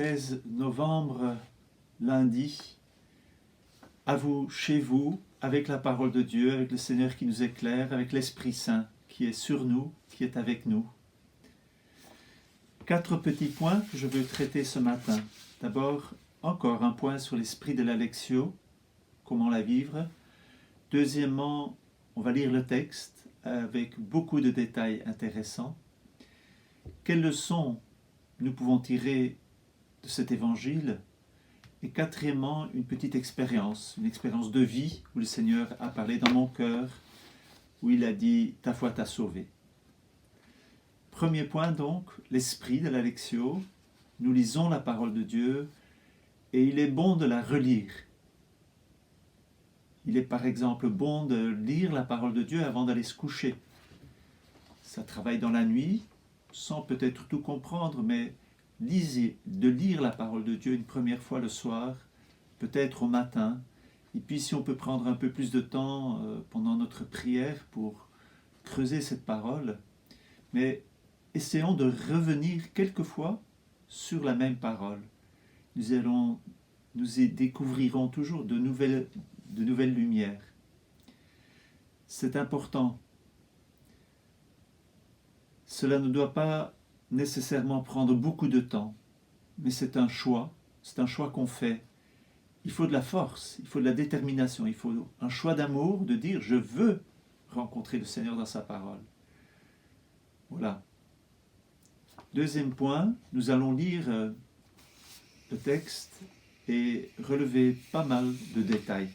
16 novembre, lundi, à vous, chez vous, avec la parole de Dieu, avec le Seigneur qui nous éclaire, avec l'Esprit Saint qui est sur nous, qui est avec nous. 4 petits points que je veux traiter ce matin. D'abord, encore un point sur l'esprit de la lectio, comment la vivre. Deuxièmement, on va lire le texte avec beaucoup de détails intéressants. Quelles leçons nous pouvons tirer de cet évangile? Et quatrièmement, une petite expérience, une expérience de vie où le Seigneur a parlé dans mon cœur, où il a dit « ta foi t'a sauvé ». Premier point donc, l'esprit de la lectio. Nous lisons la parole de Dieu et il est bon de la relire. Il est par exemple bon de lire la parole de Dieu avant d'aller se coucher. Ça travaille dans la nuit, sans peut-être tout comprendre, mais de lire la parole de Dieu une première fois le soir, peut-être au matin, et puis si on peut prendre un peu plus de temps pendant notre prière pour creuser cette parole, mais essayons de revenir quelquefois sur la même parole. Nous y découvrirons toujours de nouvelles lumières. C'est important. Cela ne doit pas nécessairement prendre beaucoup de temps, mais c'est un choix qu'on fait. Il faut de la force, il faut de la détermination, il faut un choix d'amour, de dire « je veux rencontrer le Seigneur dans sa parole ». Voilà. Deuxième point, nous allons lire le texte et relever pas mal de détails.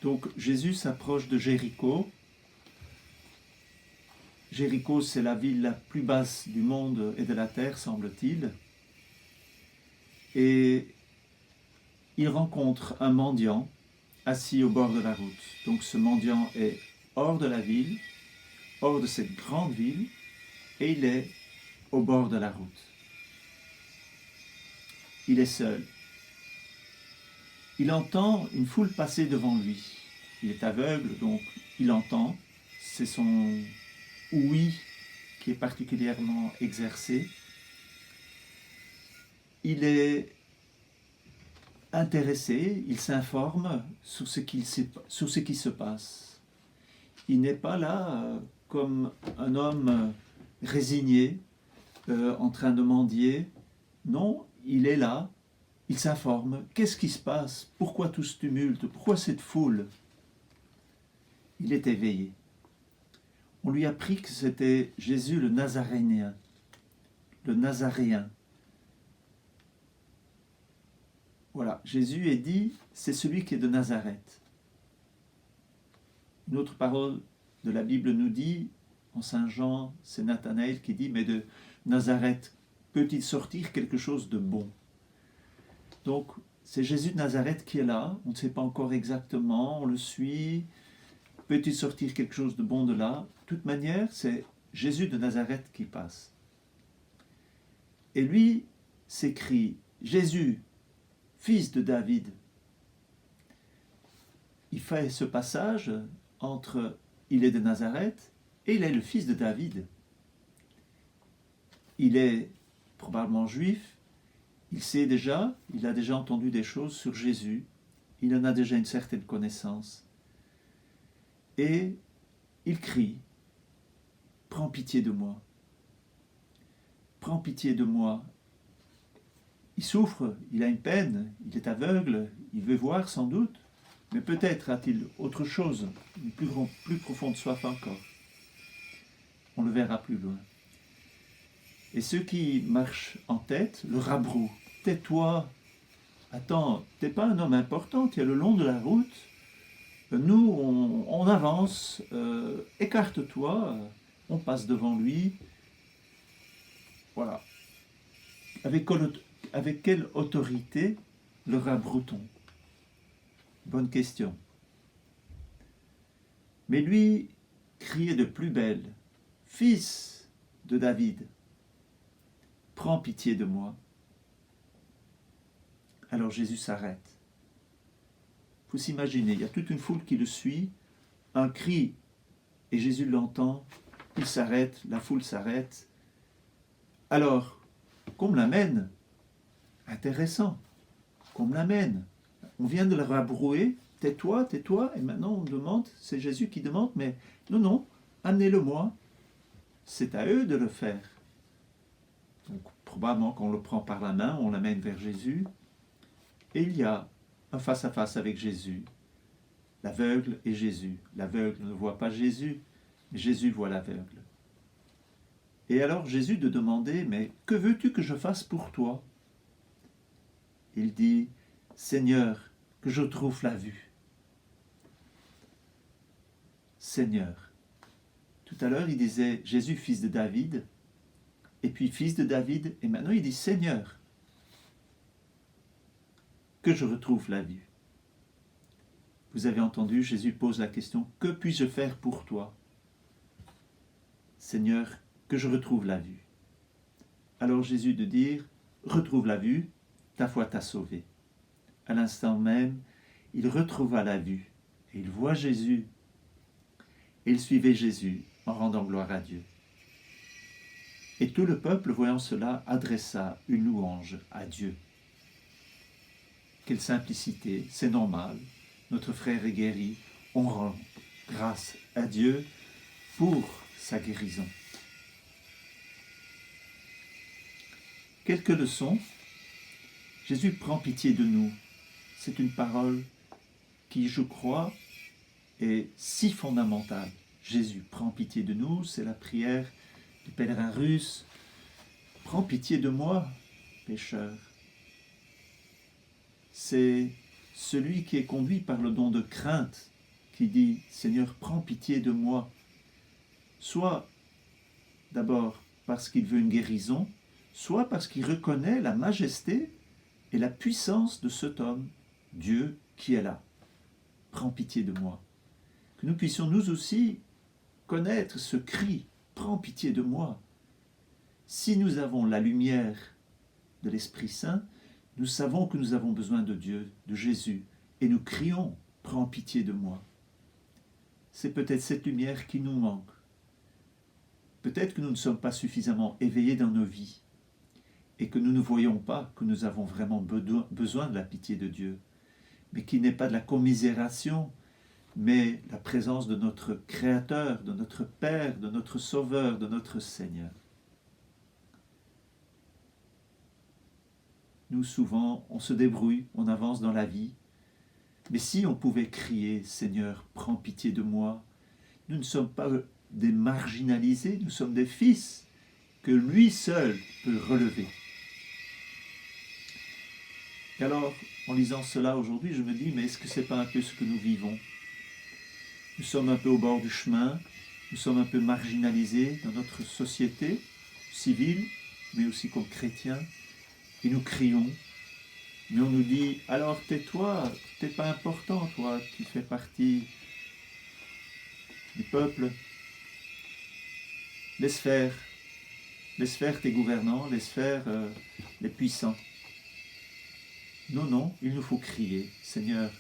Donc Jésus s'approche de Jéricho. Jéricho, c'est la ville la plus basse du monde et de la terre, semble-t-il. Et il rencontre un mendiant assis au bord de la route. Donc ce mendiant est hors de la ville, hors de cette grande ville, et il est au bord de la route. Il est seul. Il entend une foule passer devant lui. Il est aveugle, donc il entend. C'est son ouïe qui est particulièrement exercée. Il est intéressé, il s'informe sur ce qui se passe. Il n'est pas là comme un homme résigné, en train de mendier. Non, il est là, il s'informe. Qu'est-ce qui se passe? Pourquoi tout ce tumulte? Pourquoi cette foule? Il est éveillé. On lui a appris que c'était Jésus le Nazaréen. Le Nazaréen. Voilà, Jésus est dit, c'est celui qui est de Nazareth. Une autre parole de la Bible nous dit, en Saint Jean, c'est Nathanaël qui dit, mais de Nazareth, peut-il sortir quelque chose de bon? Donc, c'est Jésus de Nazareth qui est là, on ne sait pas encore exactement, on le suit, peut-il sortir quelque chose de bon de là? De toute manière, c'est Jésus de Nazareth qui passe. Et lui s'écrie, Jésus, fils de David. Il fait ce passage entre il est de Nazareth et il est le fils de David. Il est probablement juif, il a déjà entendu des choses sur Jésus, il en a déjà une certaine connaissance. Et il crie, « Prends pitié de moi, prends pitié de moi ». Il souffre, il a une peine, il est aveugle, il veut voir sans doute, mais peut-être a-t-il autre chose, une plus profonde soif encore. On le verra plus loin. Et ceux qui marchent en tête le rabrouent. « Tais-toi, attends, t'es pas un homme important, tu es le long de la route, nous on avance, écarte-toi, on passe devant lui. » Voilà. Avec quelle autorité le rabroue-t-on? Bonne question. Mais lui criait de plus belle, « Fils de David, prends pitié de moi. » Alors Jésus s'arrête. Il faut s'imaginer, il y a toute une foule qui le suit, un cri, et Jésus l'entend, il s'arrête, la foule s'arrête. Alors, qu'on me l'amène. Intéressant, qu'on me l'amène. On vient de le rabrouer, tais-toi, tais-toi, et maintenant on demande, c'est Jésus qui demande, mais non, amenez-le-moi. C'est à eux de le faire. Donc, probablement qu'on le prend par la main, on l'amène vers Jésus, et il y a un face-à-face avec Jésus. L'aveugle et Jésus. L'aveugle ne voit pas Jésus, mais Jésus voit l'aveugle. Et alors Jésus de demander, mais que veux-tu que je fasse pour toi? Il dit, Seigneur, que je trouve la vue. Seigneur. Tout à l'heure, il disait Jésus, fils de David, et puis fils de David, et maintenant il dit Seigneur, que je retrouve la vue. Vous avez entendu, Jésus pose la question, que puis-je faire pour toi? Seigneur, que je retrouve la vue. Alors Jésus de dire, retrouve la vue, ta foi t'a sauvé. À l'instant même, il retrouva la vue, et il voit Jésus, et il suivait Jésus en rendant gloire à Dieu. Et tout le peuple, voyant cela, adressa une louange à Dieu. Quelle simplicité, c'est normal, notre frère est guéri, on rend grâce à Dieu pour sa guérison. Quelques leçons. Jésus prend pitié de nous. C'est une parole qui, je crois, est si fondamentale. Jésus prend pitié de nous, c'est la prière du pèlerin russe. Prends pitié de moi, pécheur. C'est celui qui est conduit par le don de crainte qui dit « Seigneur, prends pitié de moi ». Soit d'abord parce qu'il veut une guérison, soit parce qu'il reconnaît la majesté et la puissance de cet homme, Dieu qui est là. Prends pitié de moi. Que nous puissions nous aussi connaître ce cri, prends pitié de moi. Si nous avons la lumière de l'Esprit Saint, nous savons que nous avons besoin de Dieu, de Jésus, et nous crions, prends pitié de moi. C'est peut-être cette lumière qui nous manque. Peut-être que nous ne sommes pas suffisamment éveillés dans nos vies et que nous ne voyons pas que nous avons vraiment besoin de la pitié de Dieu, mais qui n'est pas de la commisération, mais la présence de notre Créateur, de notre Père, de notre Sauveur, de notre Seigneur. Nous, souvent, on se débrouille, on avance dans la vie, mais si on pouvait crier « Seigneur, prends pitié de moi », nous ne sommes pas des marginalisés, nous sommes des fils que lui seul peut relever. Et alors, en lisant cela aujourd'hui, je me dis, mais est-ce que ce n'est pas un peu ce que nous vivons? Nous sommes un peu au bord du chemin, nous sommes un peu marginalisés dans notre société civile, mais aussi comme chrétiens, et nous crions, mais on nous dit, alors tais-toi, t'es pas important, toi, tu fais partie du peuple, laisse faire tes gouvernants, laisse faire les puissants. Non, il nous faut crier, Seigneur,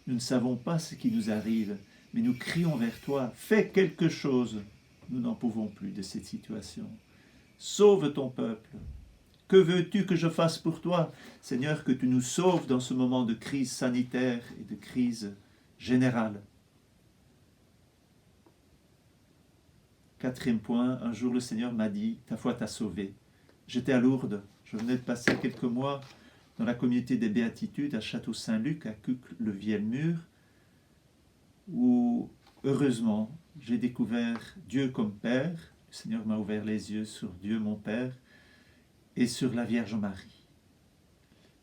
nous ne savons pas ce qui nous arrive, mais nous crions vers toi, fais quelque chose. Nous n'en pouvons plus de cette situation. Sauve ton peuple. Que veux-tu que je fasse pour toi? Seigneur, que tu nous sauves dans ce moment de crise sanitaire et de crise générale. Quatrième point, un jour le Seigneur m'a dit, ta foi t'a sauvé. J'étais à Lourdes, je venais de passer quelques mois dans la communauté des Béatitudes à Château-Saint-Luc, à Cuques-le-Vielmur, où, heureusement, j'ai découvert Dieu comme Père. Le Seigneur m'a ouvert les yeux sur Dieu, mon Père, et sur la Vierge Marie.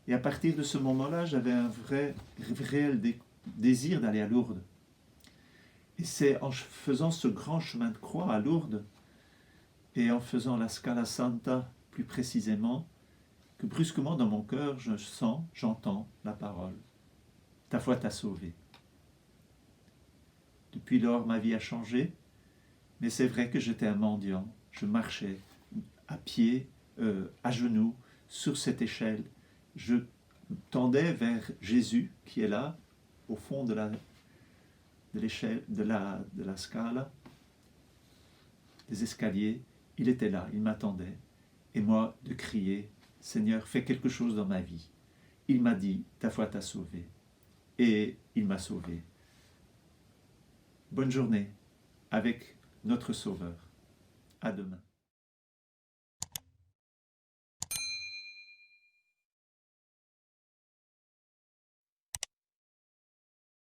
Et à partir de ce moment-là, j'avais un réel désir d'aller à Lourdes. Et c'est en faisant ce grand chemin de croix à Lourdes, et en faisant la Scala Santa plus précisément, que brusquement dans mon cœur, j'entends la parole. Ta foi t'a sauvé. Depuis lors, ma vie a changé, mais c'est vrai que j'étais un mendiant. Je marchais à pied, à genoux, sur cette échelle. Je tendais vers Jésus, qui est là, au fond de l'échelle, de la scala, des escaliers. Il était là, il m'attendait. Et moi, de crier, Seigneur, fais quelque chose dans ma vie. Il m'a dit, ta foi t'a sauvé. Et il m'a sauvé. Bonne journée avec notre Sauveur. À demain.